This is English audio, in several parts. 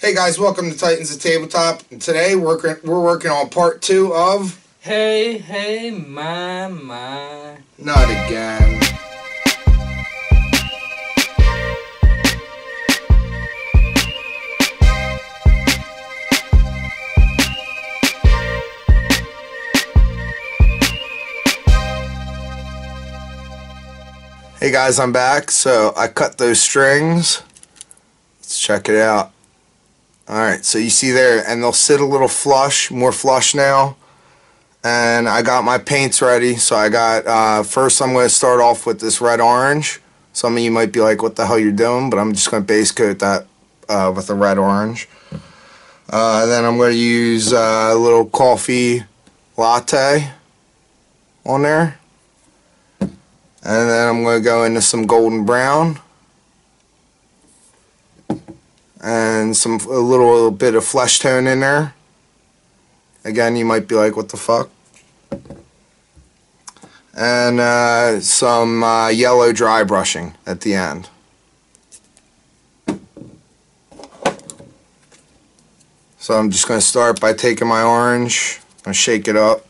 Hey guys, welcome to Titans of Tabletop. And today we're working on part 2 of Hey, hey, my. Not Again. Hey guys, I'm back. So I cut those strings. Let's check it out. Alright, so you see there, and they'll sit a little flush, more flush now. And I got my paints ready. So I got, first I'm going to start off with this red-orange. Some of you might be like, what the hell you're doing? But I'm just going to base coat that with a red-orange. Then I'm going to use a little coffee latte on there. And then I'm going to go into some golden brown. And a little bit of flesh tone in there. Again, you might be like, what the fuck? And some yellow dry brushing at the end. So I'm just going to start by taking my orange and shake it up.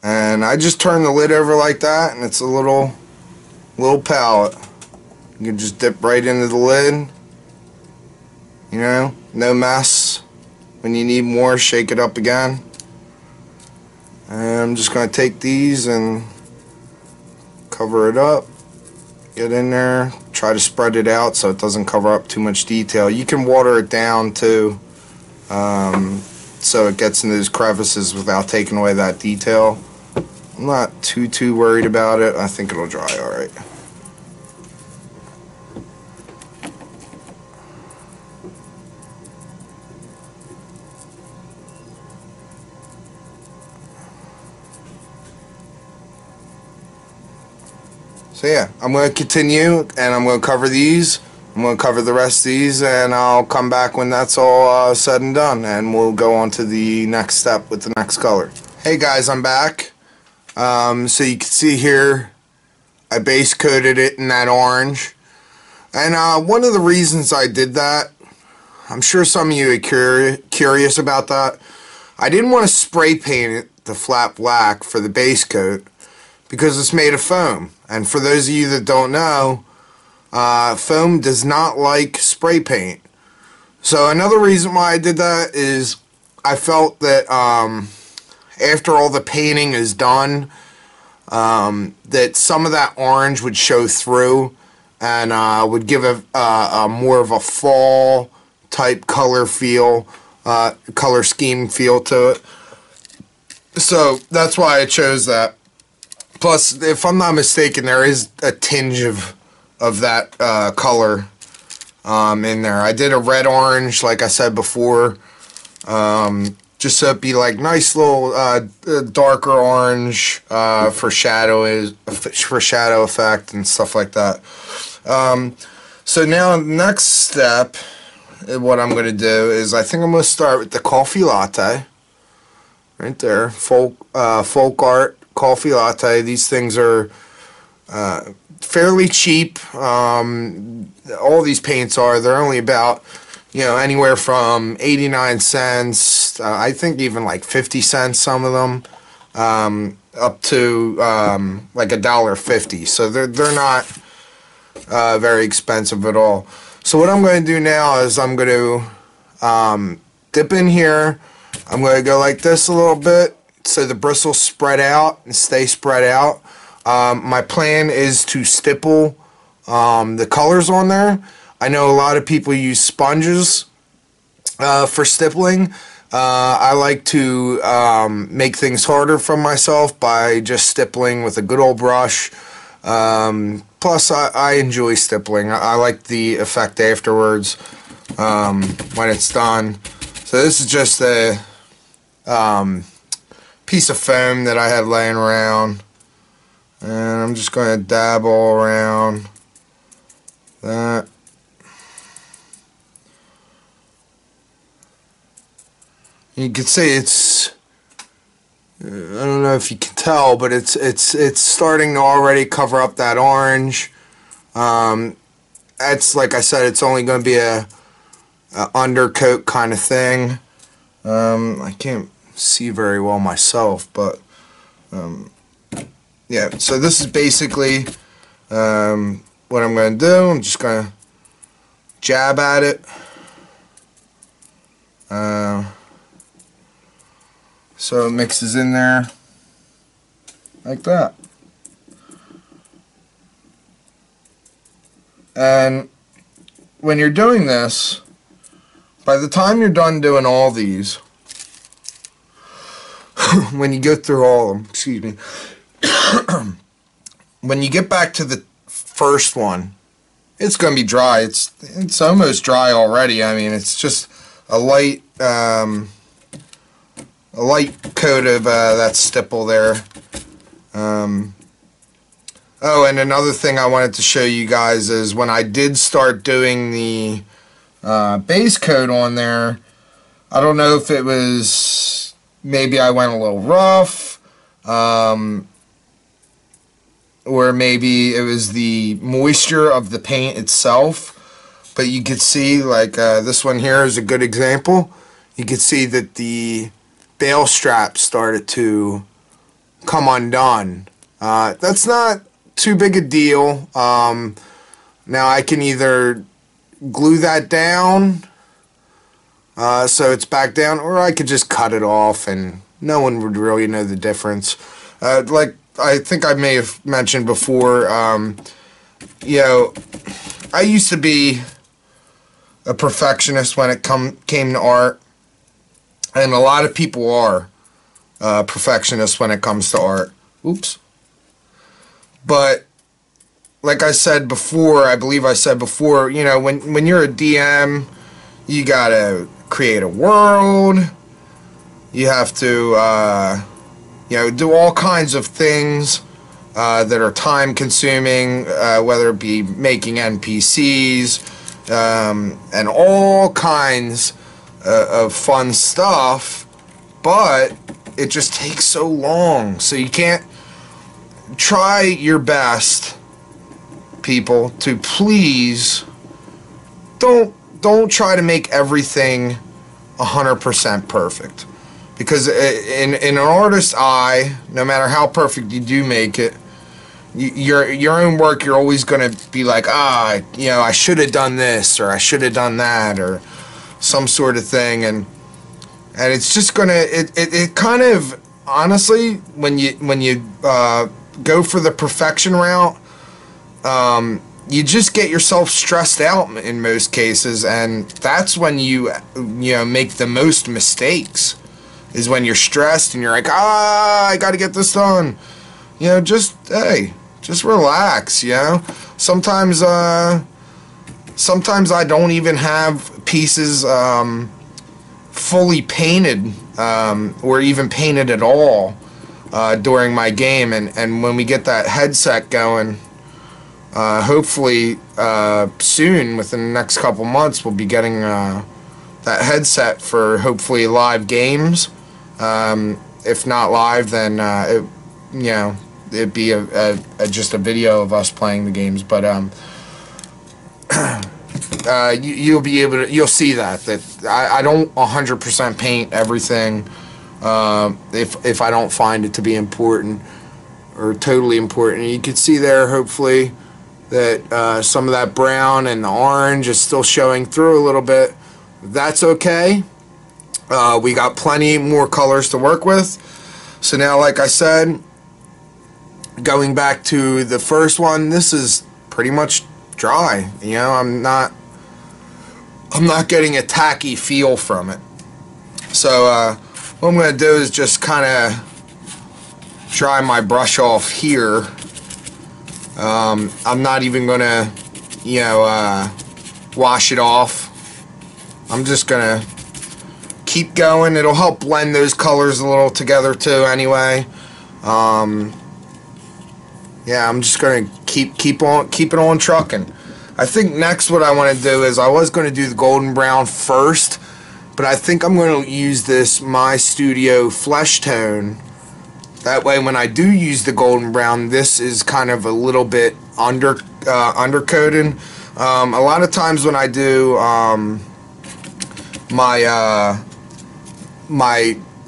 And I just turn the lid over like that, and it's a little palette. You can just dip right into the lid, you know, no mess. When you need more, shake it up again. And I'm just going to take these and cover it up, get in there, try to spread it out so it doesn't cover up too much detail. You can water it down too, so it gets in those crevices without taking away that detail. I'm not too worried about it. I think it'll dry alright. So yeah, I'm going to continue, and I'm going to cover these. I'm going to cover the rest of these, and I'll come back when that's all said and done, and we'll go on to the next step with the next color. Hey guys, I'm back. So you can see here, I base coated it in that orange. And one of the reasons I did that, I'm sure some of you are curious about that. I didn't want to spray paint it the flat black for the base coat because it's made of foam. And for those of you that don't know, foam does not like spray paint. So another reason why I did that is I felt that after all the painting is done, that some of that orange would show through and would give a more of a fall type color feel, color scheme feel to it. So that's why I chose that. Plus, if I'm not mistaken, there is a tinge of that color in there. I did a red-orange, like I said before, just so it'd be like nice little darker orange for shadow effect and stuff like that. So now the next step, what I'm going to do is I think I'm going to start with the coffee latte. Right there, folk art coffee latte. These things are fairly cheap. All these paints are. They're only about, you know, anywhere from 89 cents, I think even like 50 cents, some of them, up to like $1.50. So they're not very expensive at all. So what I'm going to do now is I'm going to dip in here. I'm going to go like this a little bit so the bristles spread out and stay spread out. My plan is to stipple the colors on there. I know a lot of people use sponges for stippling. I like to make things harder for myself by just stippling with a good old brush. Plus, I enjoy stippling. I like the effect afterwards when it's done. So this is just a piece of foam that I had laying around. And I'm just going to dab all around that. You can see it's, I don't know if you can tell, but it's starting to already cover up that orange. That's, like I said, it's only going to be a undercoat kind of thing. I can't see very well myself, but yeah, so this is basically what I'm going to do. I'm just going to jab at it. So it mixes in there like that. And when you're doing this, by the time you're done doing all these, when you go through all of them, excuse me, when you get back to the first one, it's going to be dry. It's almost dry already. I mean, it's just a light coat of that stipple there. Oh, and another thing I wanted to show you guys is when I did start doing the base coat on there, I don't know if it was, maybe I went a little rough, or maybe it was the moisture of the paint itself, but you could see, like this one here is a good example. You could see that the bale strap started to come undone. That's not too big a deal. Now I can either glue that down so it's back down, or I could just cut it off and no one would really know the difference. Like I think I may have mentioned before, you know, I used to be a perfectionist when it came to art, and a lot of people are perfectionists when it comes to art. Oops. But like I said before, I believe I said before, you know, when you're a DM, you gotta create a world. You have to, you know, do all kinds of things that are time consuming, whether it be making NPCs and all kinds of fun stuff, but it just takes so long. So you can't. Try your best, people, to please don't try to make everything 100% perfect, because in an artist's eye, no matter how perfect you do make it, your own work, you're always going to be like, you know, I should have done this, or I should have done that, or some sort of thing, and it's just gonna it kind of, honestly, when you go for the perfection route, you just get yourself stressed out in most cases, and that's when you know, make the most mistakes, is when you're stressed and you're like, I gotta get this done. You know, just relax, you know. Sometimes I don't even have pieces fully painted, or even painted at all, during my game, and when we get that headset going, hopefully soon, within the next couple months, we'll be getting that headset for hopefully live games. If not live, then you know, it'd be just a video of us playing the games, but you'll see that I don't 100% paint everything. If I don't find it to be important or totally important. You can see there, hopefully, that some of that brown and the orange is still showing through a little bit. That's okay. We got plenty more colors to work with. So now, like I said, going back to the first one, this is pretty much dry. You know, I'm not getting a tacky feel from it. So what I'm going to do is just kind of dry my brush off here. I'm not even going to, you know, wash it off. I'm just going to keep going. It'll help blend those colors a little together too anyway. Yeah, I'm just going to keep it on trucking. I think next what I want to do is, I was going to do the golden brown first, but I think I'm going to use this My Studio Flesh Tone. That way when I do use the golden brown, this is kind of a little bit undercoated. A lot of times when I do my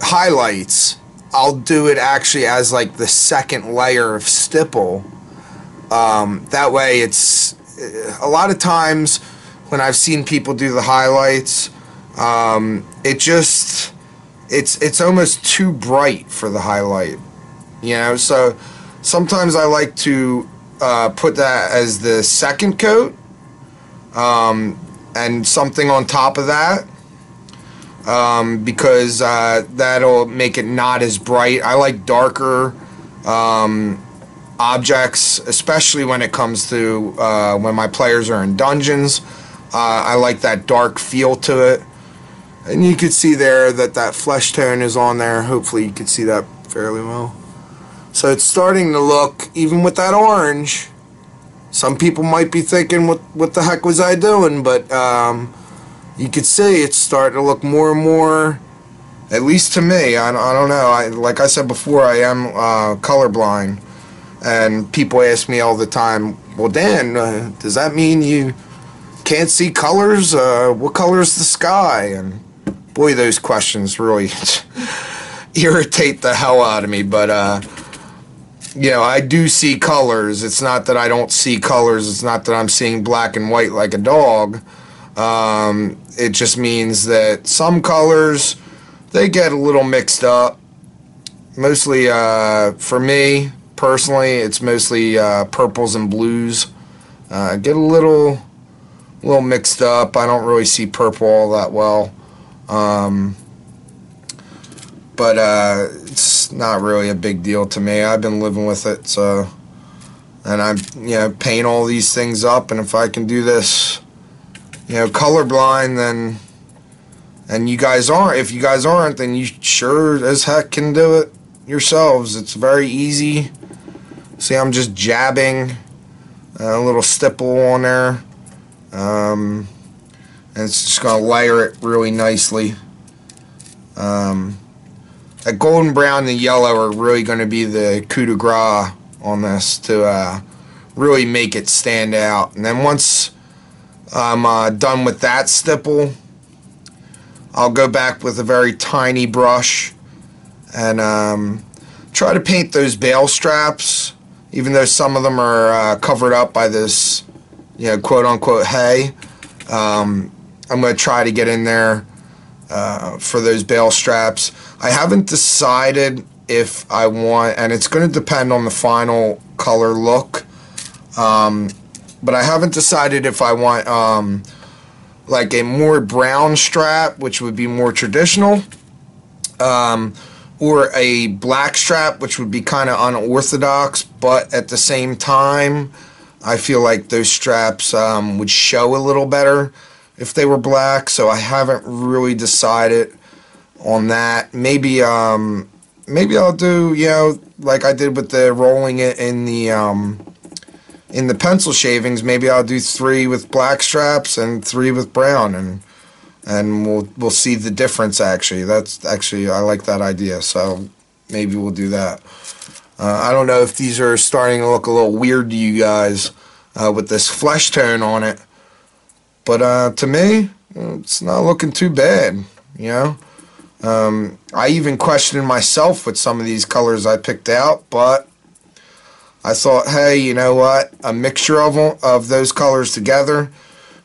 highlights, I'll do it actually as like the second layer of stipple. That way it's a lot of times when I've seen people do the highlights, it's almost too bright for the highlight, so sometimes I like to put that as the second coat, and something on top of that, because that'll make it not as bright. I like darker objects, especially when it comes to when my players are in dungeons. I like that dark feel to it. And you can see there that flesh tone is on there. Hopefully you can see that fairly well. So it's starting to look, even with that orange, some people might be thinking, what the heck was I doing? But you can see it's starting to look more and more, at least to me. I don't know. Like I said before, I am colorblind. And people ask me all the time, well, Dan, does that mean you can't see colors? What color is the sky? And boy, those questions really irritate the hell out of me. But, I do see colors. It's not that I don't see colors. It's not that I'm seeing black and white like a dog. It just means that some colors, they get a little mixed up. Mostly, for me, personally, it's mostly purples and blues. Get a little mixed up. I don't really see purple all that well. But it's not really a big deal to me. I've been living with it, so, and I'm paint all these things up, and if I can do this colorblind, then, and you guys aren't, if you guys aren't, then you sure as heck can do it yourselves. It's very easy. See, I'm just jabbing a little stipple on there, and it's just going to layer it really nicely. That golden brown and the yellow are really going to be the coup de grace on this to really make it stand out. And then once I'm done with that stipple, I'll go back with a very tiny brush and try to paint those bale straps, even though some of them are covered up by this, quote-unquote hay. I'm going to try to get in there for those bale straps. I haven't decided if I want, and it's going to depend on the final color look, but I haven't decided if I want like a more brown strap, which would be more traditional, or a black strap, which would be kind of unorthodox, but at the same time, I feel like those straps would show a little better if they were black, so I haven't really decided on that. Maybe I'll do, like I did with the rolling it in the pencil shavings. Maybe I'll do 3 with black straps and 3 with brown, and we'll see the difference. Actually, I like that idea. So maybe we'll do that. I don't know if these are starting to look a little weird to you guys with this flesh tone on it, but to me, it's not looking too bad. I even questioned myself with some of these colors I picked out, but I thought, hey, you know what? A mixture of those colors together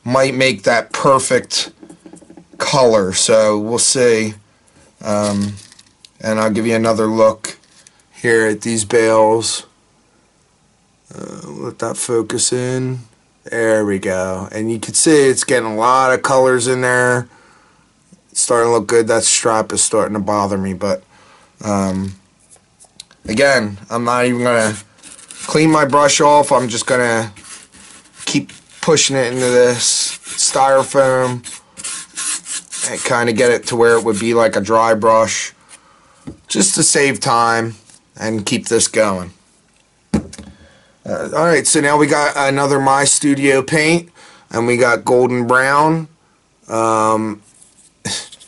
might make that perfect color. So we'll see. And I'll give you another look here at these bales. Let that focus in. There we go. And you can see it's getting a lot of colors in there. It's starting to look good. That strap is starting to bother me, but again, I'm not even going to clean my brush off. I'm just going to keep pushing it into this styrofoam and kind of get it to where it would be like a dry brush, just to save time and keep this going. Alright, so now we got another My Studio paint, and we got golden brown.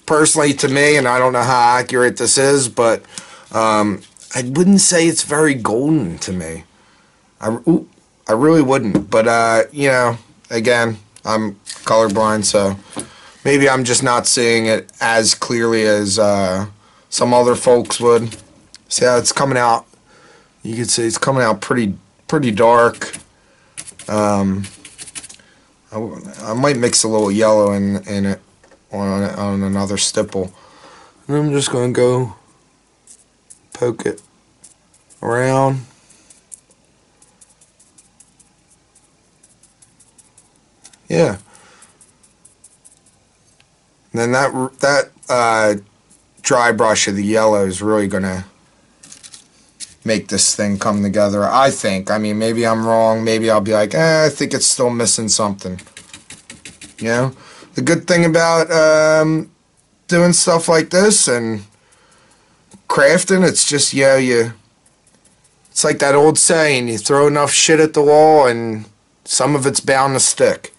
Personally, to me, and I don't know how accurate this is, but I wouldn't say it's very golden to me. I really wouldn't, but again, I'm colorblind, so maybe I'm just not seeing it as clearly as some other folks would. See how it's coming out? You can see it's coming out pretty dark. I might mix a little yellow in it on another stipple. And I'm just going to go poke it around. Yeah. And then that dry brush of the yellow is really going to make this thing come together, I think. I mean, maybe I'm wrong. Maybe I'll be like, I think it's still missing something. You know? The good thing about doing stuff like this and crafting, it's just, it's like that old saying, you throw enough shit at the wall and some of it's bound to stick.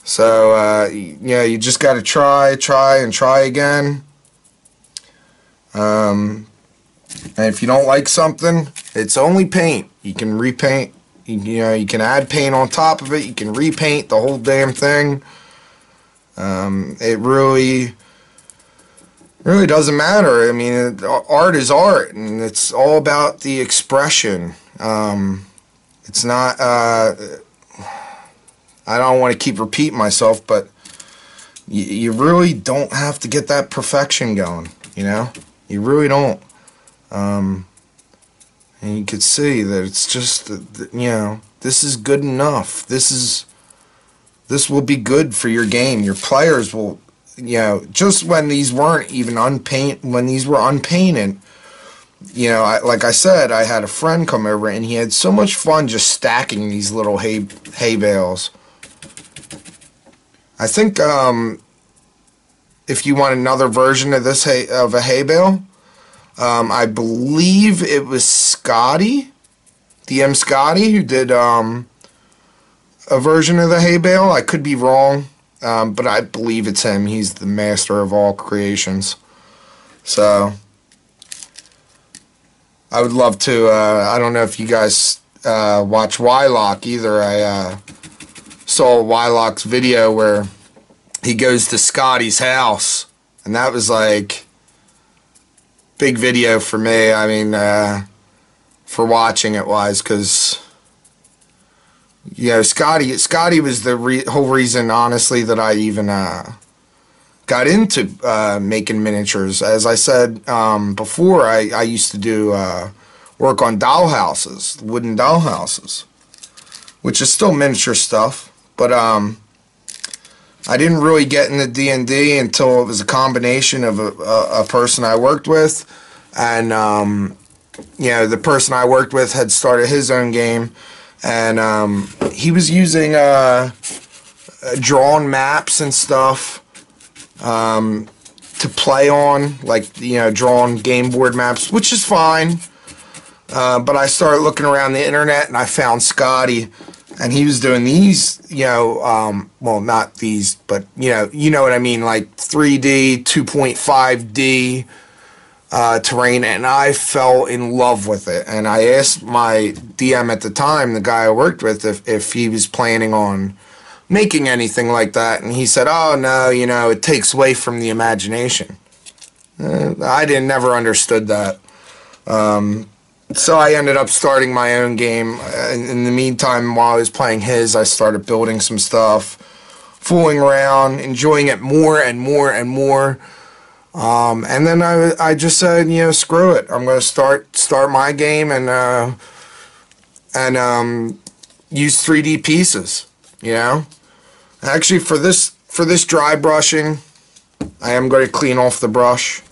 So, you just got to try and try again. And if you don't like something, it's only paint. You can repaint. You can add paint on top of it. You can repaint the whole damn thing. It really doesn't matter. I mean, art is art, and it's all about the expression. It's not. I don't want to keep repeating myself, but you really don't have to get that perfection going. You really don't. And you could see that it's just, this is good enough. This will be good for your game. Your players will, just when these weren't even when these were unpainted, like I said, I had a friend come over and he had so much fun just stacking these little hay bales. I think if you want another version of this of a hay bale, I believe it was Scotty, DM Scotty, who did a version of the hay bale. I could be wrong, but I believe it's him. He's the master of all creations. So I would love to. I don't know if you guys watch Wylock either. I saw Wylock's video where he goes to Scotty's house, and that was like big video for me. I mean, for watching it wise, because Scotty was the whole reason, honestly, that I even got into making miniatures. As I said before, I used to do work on dollhouses, wooden dollhouses, which is still miniature stuff, but I didn't really get into D&D until it was a combination of a person I worked with, and the person I worked with had started his own game, and he was using drawn maps and stuff to play on, like drawn game board maps, which is fine. But I started looking around the internet and I found Scotty. And he was doing these, well, not these, but, you know what I mean, like 3D, 2.5D terrain, and I fell in love with it. And I asked my DM at the time, the guy I worked with, if he was planning on making anything like that. And he said, oh, no, it takes away from the imagination. I never understood that. So I ended up starting my own game. In the meantime, while I was playing his, I started building some stuff, fooling around, enjoying it more and more and more. And then I just said, screw it. I'm going to start my game and use 3D pieces. Actually, for this dry brushing, I am going to clean off the brush.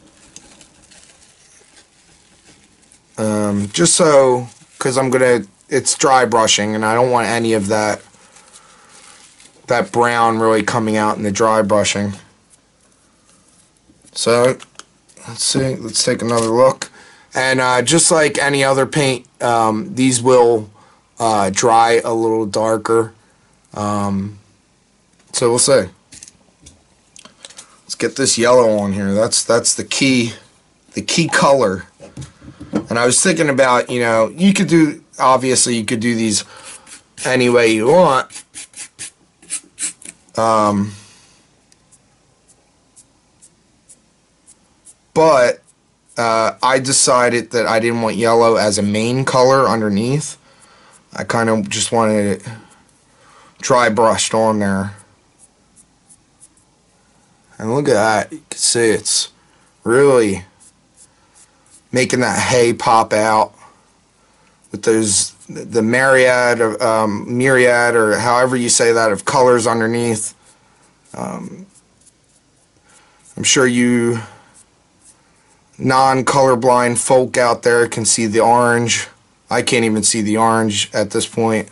Just so, because it's dry brushing and I don't want any of that brown really coming out in the dry brushing. So, let's see, let's take another look. And just like any other paint, these will dry a little darker. So we'll see. Let's get this yellow on here. That's the key color. And I was thinking about, obviously you could do these any way you want. But I decided that I didn't want yellow as a main color underneath. I kind of just wanted it dry brushed on there. And look at that. You can see it's really making that hay pop out with those, the myriad or however you say that, of colors underneath. I'm sure you non-colorblind folk out there can see the orange. I can't even see the orange at this point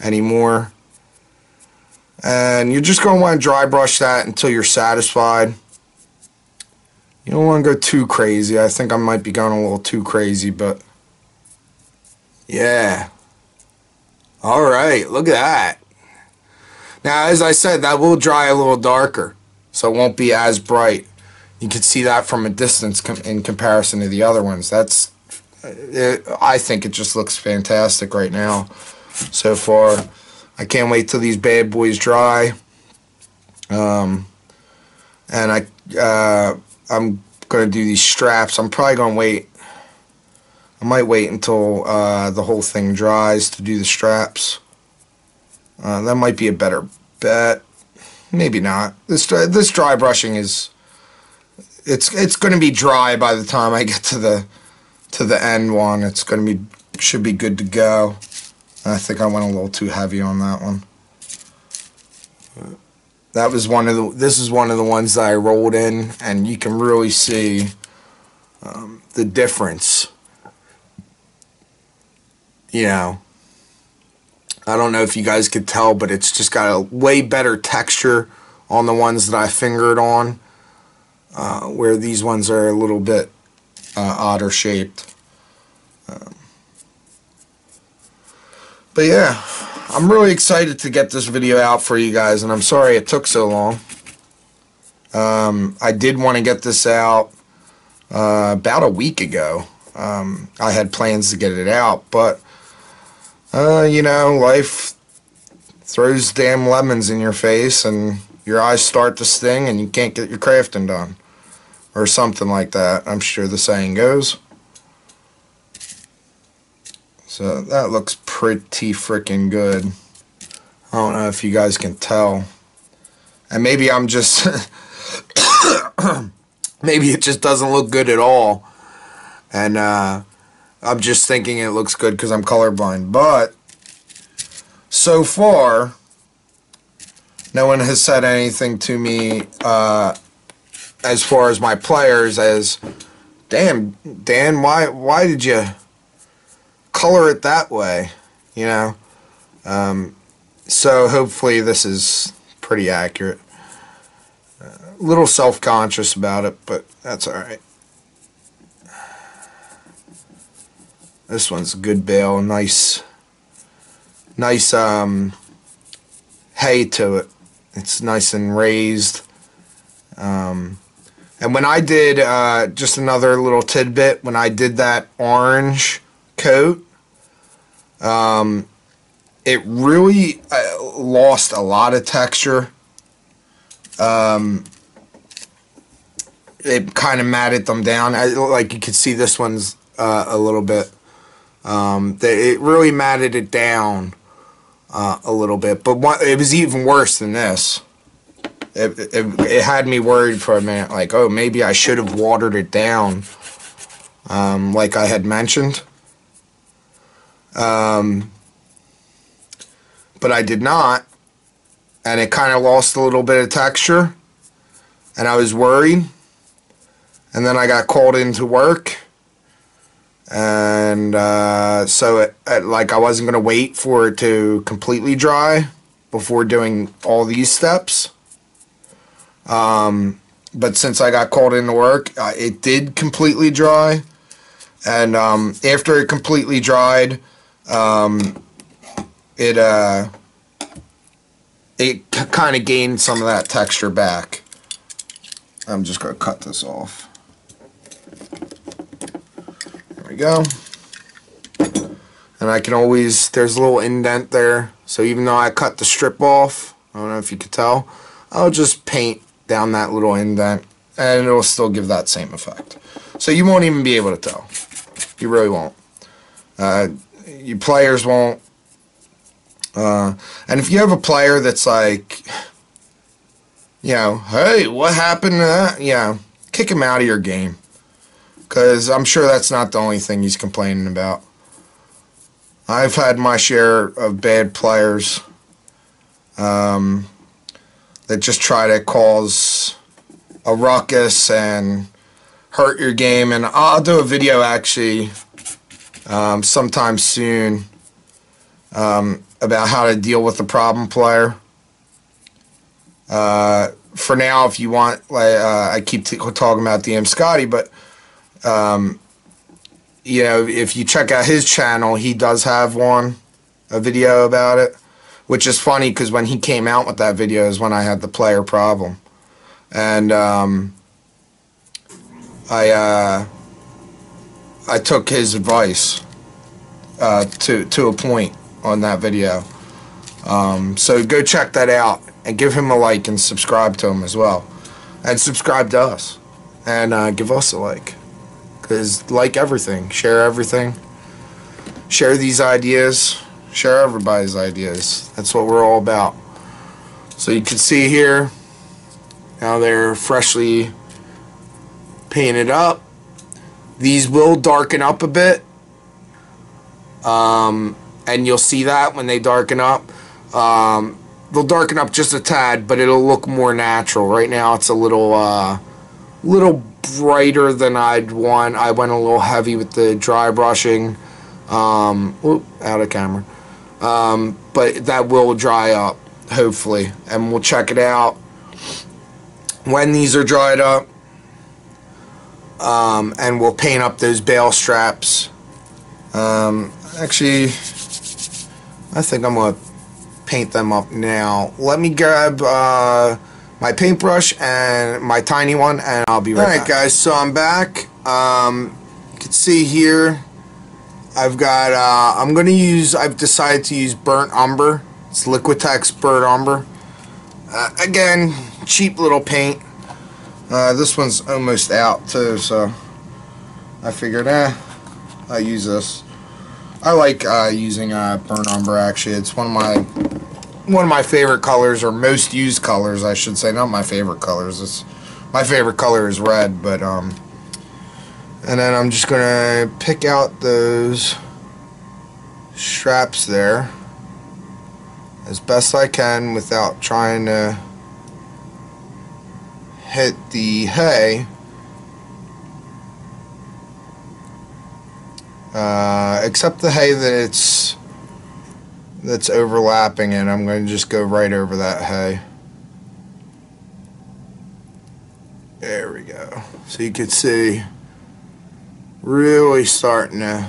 anymore. And you're just going to want to dry brush that until you're satisfied. You don't want to go too crazy. I think I might be going a little too crazy, but yeah. Alright, look at that. Now, as I said, that will dry a little darker, so it won't be as bright. You can see that from a distance in comparison to the other ones. I think it just looks fantastic right now so far. I can't wait till these bad boys dry. And I'm going to do these straps. I'm probably going to wait. I might wait until the whole thing dries to do the straps. That might be a better bet. Maybe not. This dry brushing is... It's going to be dry by the time I get to the end one. It's going to be, should be good to go. I think I went a little too heavy on that one. That was this is one of the ones that I rolled in, and you can really see the difference. You know, I don't know if you guys could tell, but it's just got a way better texture on the ones that I fingered on. Where these ones are a little bit odder shaped. But yeah, I'm really excited to get this video out for you guys, and I'm sorry it took so long. I did want to get this out about a week ago. I had plans to get it out, but you know, life throws damn lemons in your face, and your eyes start to sting, and you can't get your crafting done. Or something like that, I'm sure the saying goes. So that looks pretty freaking good. I don't know if you guys can tell. And maybe I'm just... maybe it just doesn't look good at all. And I'm just thinking it looks good because I'm colorblind. But so far, no one has said anything to me as far as my players as, damn, Dan, why did you color it that way, you know? So hopefully this is pretty accurate. A little self-conscious about it, but that's alright. This one's a good bale, nice hay to it. It's nice and raised. And when I did, just another little tidbit, when I did that orange coat, it really lost a lot of texture. It kind of matted them down. Like you could see this one's a little bit. It really matted it down a little bit. But it was even worse than this. It had me worried for a minute, like, oh, maybe I should have watered it down, like I had mentioned. But I did not, and it kind of lost a little bit of texture, and I was worried. And then I got called into work, and so like I wasn't going to wait for it to completely dry before doing all these steps. But since I got called into work, it did completely dry, and after it completely dried, it kind of gained some of that texture back. I'm just going to cut this off. There we go. And I can always, there's a little indent there, so even though I cut the strip off, I don't know if you could tell. I'll just paint down that little indent, and it'll still give that same effect. So you won't even be able to tell. You really won't. You players won't. And if you have a player that's like, hey, what happened to that? Kick him out of your game. Because I'm sure that's not the only thing he's complaining about. I've had my share of bad players that just try to cause a ruckus and hurt your game. And I'll do a video actually sometime soon about how to deal with a problem player. For now, if you want, I keep talking about DM Scotty, but if you check out his channel, he does have a video about it, which is funny because when he came out with that video is when I had the player problem, and I took his advice to a point on that video. So go check that out and give him a like and subscribe to him as well, and subscribe to us and give us a like. Because like everything, share these ideas, share everybody's ideas. That's what we're all about. So you can see here, now they're freshly painted up. These will darken up a bit, and you'll see that when they darken up. They'll darken up just a tad, but it'll look more natural. Right now it's a little brighter than I'd want. I went a little heavy with the dry brushing. Out of camera. But that will dry up, hopefully. And we'll check it out when these are dried up. And we'll paint up those bale straps. Actually, I think I'm going to paint them up now. Let me grab my paintbrush and my tiny one, and I'll be right back. Alright guys, so I'm back. You can see here I've got I've decided to use burnt umber. It's Liquitex burnt umber. Again, cheap little paint. This one's almost out too, so I figured I'll use this. I like using burnt umber. Actually, it's one of my favorite colors, or most used colors, I should say. Not my favorite colors. My favorite color is red, but and then I'm just gonna pick out those straps there as best I can without trying to hit the hay. Except the hay that's overlapping it. I'm going to just go right over that hay. There we go. So you can see really starting to,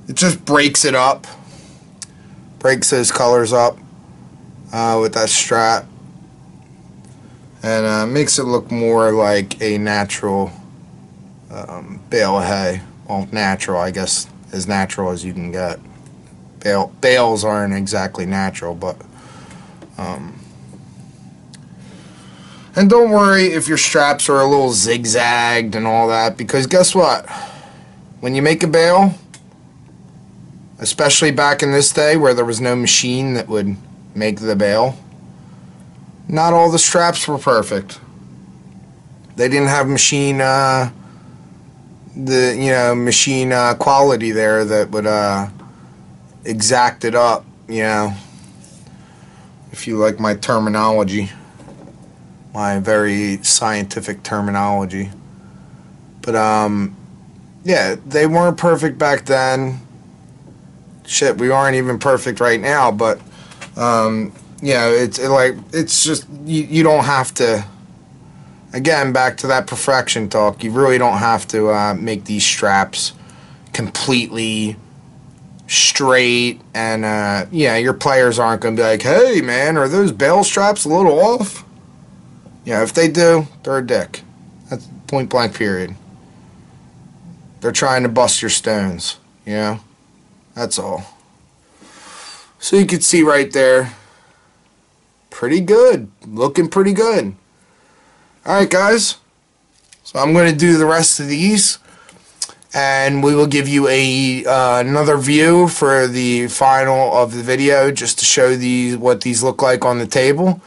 it just breaks it up, breaks those colors up with that strap, and makes it look more like a natural bale of hay. Well, natural, I guess, as natural as you can get. Bales aren't exactly natural, but and don't worry if your straps are a little zigzagged and all that, because guess what? When you make a bale, especially back in this day where there was no machine that would make the bale, not all the straps were perfect. They didn't have machine machine quality there that would exact it up, if you like my terminology, my very scientific terminology. But yeah, they weren't perfect back then. Shit, we aren't even perfect right now, but it's just you don't have to. Again, back to that perfection talk, you really don't have to make these straps completely straight, and your players aren't going to be like, hey man, are those bale straps a little off? If they do, they're a dick. That's point blank period. They're trying to bust your stones, that's all. So you can see right there, pretty good. Looking pretty good. Alright, guys. So I'm going to do the rest of these. And we will give you another view for the final of the video, just to show what these look like on the table.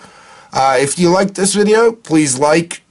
If you like this video, please like,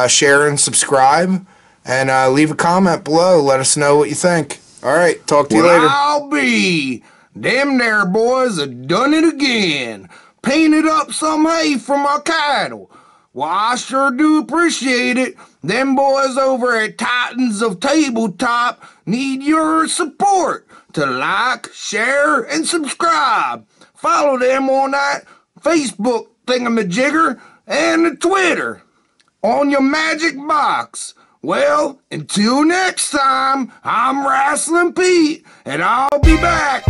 share, and subscribe. And leave a comment below. Let us know what you think. Alright, talk to you later. I'll be. Them there boys have done it again. Painted up some hay for my cattle. Well, I sure do appreciate it. Them boys over at Titans of Tabletop need your support to like, share, and subscribe. Follow them on that Facebook thingamajigger and the Twitter on your magic box. Well, until next time, I'm Wrestling Pete, and I'll be back.